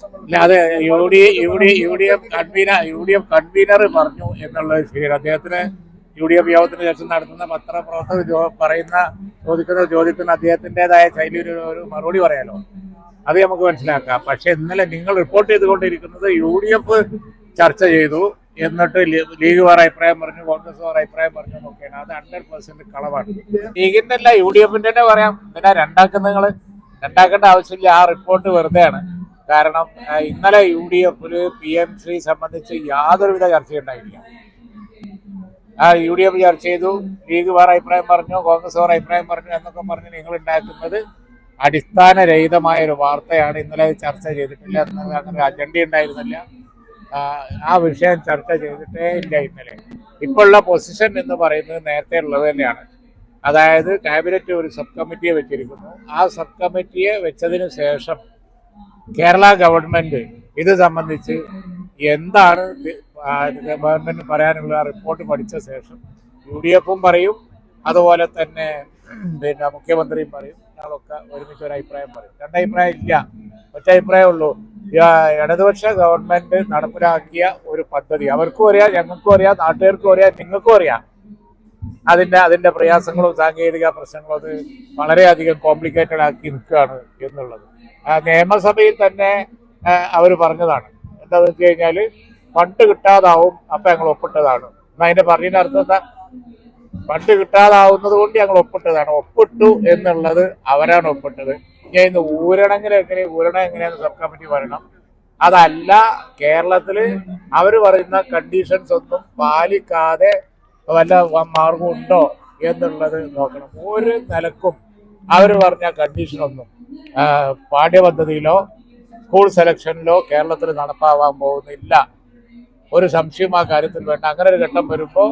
അല്ല അത് U D F convener പറഞ്ഞു എന്നുള്ളത് ശരിയാണ്. അദ്ദേഹത്തിന് UDF യോഗത്തിന് ശേഷം നടത്തുന്ന പത്രപ്രവർത്തകർ ചോദിക്കുന്ന ചോദ്യത്തിന് അദ്ദേഹത്തിൻ്റെതായ ശൈലിയിൽ ഒരു മറുപടി പറയാലോ, അത് നമുക്ക് മനസ്സിലാക്കാം. പക്ഷെ ഇന്നലെ നിങ്ങൾ റിപ്പോർട്ട് ചെയ്തുകൊണ്ടിരിക്കുന്നത് UDF ചർച്ച ചെയ്തു, എന്നിട്ട് ലീഗ് വേറെ അഭിപ്രായം പറഞ്ഞു, കോൺഗ്രസ് വേറെ അഭിപ്രായം പറഞ്ഞു എന്നൊക്കെയാണ്. അത് 100% കളവാണ്. ലീഗിന്റെ അല്ല UDFന്റെ തന്നെ പറയാം. പിന്നെ രണ്ടാക്കേണ്ട ആവശ്യമില്ല. ആ റിപ്പോർട്ട് വെറുതെയാണ്. കാരണം ഇന്നലെ UDF PMC സംബന്ധിച്ച് യാതൊരുവിധ ചർച്ചയുണ്ടായില്ല. UDF ചർച്ച ചെയ്തു, ലീഗ് വേറെ അഭിപ്രായം പറഞ്ഞു, കോൺഗ്രസ് വേറെ അഭിപ്രായം പറഞ്ഞു എന്നൊക്കെ പറഞ്ഞ് നിങ്ങൾ ഉണ്ടാക്കുന്നത് അടിസ്ഥാനരഹിതമായ ഒരു വാർത്തയാണ്. ഇന്നലെ ചർച്ച ചെയ്തിട്ടില്ല, അങ്ങനെ അജണ്ട ഉണ്ടായിരുന്നില്ല. ആ വിഷയം ചർച്ച ചെയ്തിട്ടേ ഇല്ല ഇന്നലെ. ഇപ്പോഴുള്ള പൊസിഷൻ എന്ന് പറയുന്നത് നേരത്തെ ഉള്ളത് തന്നെയാണ്. അതായത് ക്യാബിനറ്റ് ഒരു സബ് കമ്മിറ്റിയെ വെച്ചിരിക്കുന്നു. ആ സബ് കമ്മിറ്റിയെ വെച്ചതിന് ശേഷം കേരള ഗവൺമെന്റ് ഇത് സംബന്ധിച്ച് എന്താണ് ഗവൺമെന്റ് പറയാനുള്ള റിപ്പോർട്ട് പഠിച്ച ശേഷം UDFും പറയും, അതുപോലെ തന്നെ പിന്നെ മുഖ്യമന്ത്രിയും പറയും. ഞങ്ങളൊക്കെ ഒരുമിച്ച് ഒരു അഭിപ്രായം പറയും. രണ്ടഭിപ്രായം ഇല്ല, ഒറ്റ അഭിപ്രായം ഉള്ളൂ. ഇടതുപക്ഷ ഗവൺമെന്റ് നടപ്പിലാക്കിയ ഒരു പദ്ധതി അവർക്കും അറിയാം, ഞങ്ങൾക്കും അറിയാം, നാട്ടുകാർക്കും അറിയാം, നിങ്ങൾക്കും അറിയാം. അതിന്റെ പ്രയാസങ്ങളും സാങ്കേതിക പ്രശ്നങ്ങളും അത് വളരെയധികം കോംപ്ലിക്കേറ്റഡ് ആക്കി നിൽക്കുകയാണ് എന്നുള്ളത് നിയമസഭയിൽ തന്നെ അവർ പറഞ്ഞതാണ്. എന്താണെന്ന് വെച്ച് കഴിഞ്ഞാൽ ഫണ്ട് കിട്ടാതാവും, അപ്പം ഞങ്ങൾ ഒപ്പിട്ടതാണ്. അതിന്റെ പറഞ്ഞതിന്റെ അർത്ഥം എന്താ? ഫണ്ട് കിട്ടാതാവുന്നത് കൊണ്ട് ഞങ്ങൾ ഒപ്പിട്ടതാണ്. ഒപ്പിട്ടു എന്നുള്ളത് അവരാണ് ഒപ്പിട്ടത്. ഞാൻ ഇന്ന് ഊരണം എങ്ങനെയാന്ന് സബ് കമ്മിറ്റി പറയണം. അതല്ല, കേരളത്തിൽ അവർ പറയുന്ന കണ്ടീഷൻസ് ഒന്നും പാലിക്കാതെ വല്ല മാർഗം ഉണ്ടോ എന്നുള്ളത് നോക്കണം. ഒരു നിലക്കും അവർ പറഞ്ഞ കണ്ടീഷനൊന്നും പാഠ്യപദ്ധതിയിലോ സ്കൂൾ സെലക്ഷനിലോ കേരളത്തിൽ നടപ്പാവാൻ പോകുന്നില്ല. ഒരു സംശയം ആ കാര്യത്തിൽ വേണ്ട. അങ്ങനെ ഒരു ഘട്ടം വരുമ്പോൾ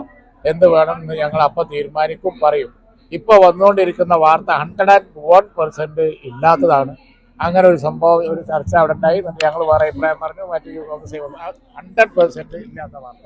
എന്ത് വേണം എന്ന് ഞങ്ങൾ അപ്പം തീരുമാനിക്കും, പറയും. ഇപ്പൊ വന്നുകൊണ്ടിരിക്കുന്ന വാർത്ത 101% ഇല്ലാത്തതാണ്. അങ്ങനെ ഒരു സംഭവം, ഒരു ചർച്ച അവിടെ ഉണ്ടായി. ഞങ്ങൾ വേറെ അഭിപ്രായം പറഞ്ഞു, മറ്റു 100% ഇല്ലാത്ത വാർത്ത.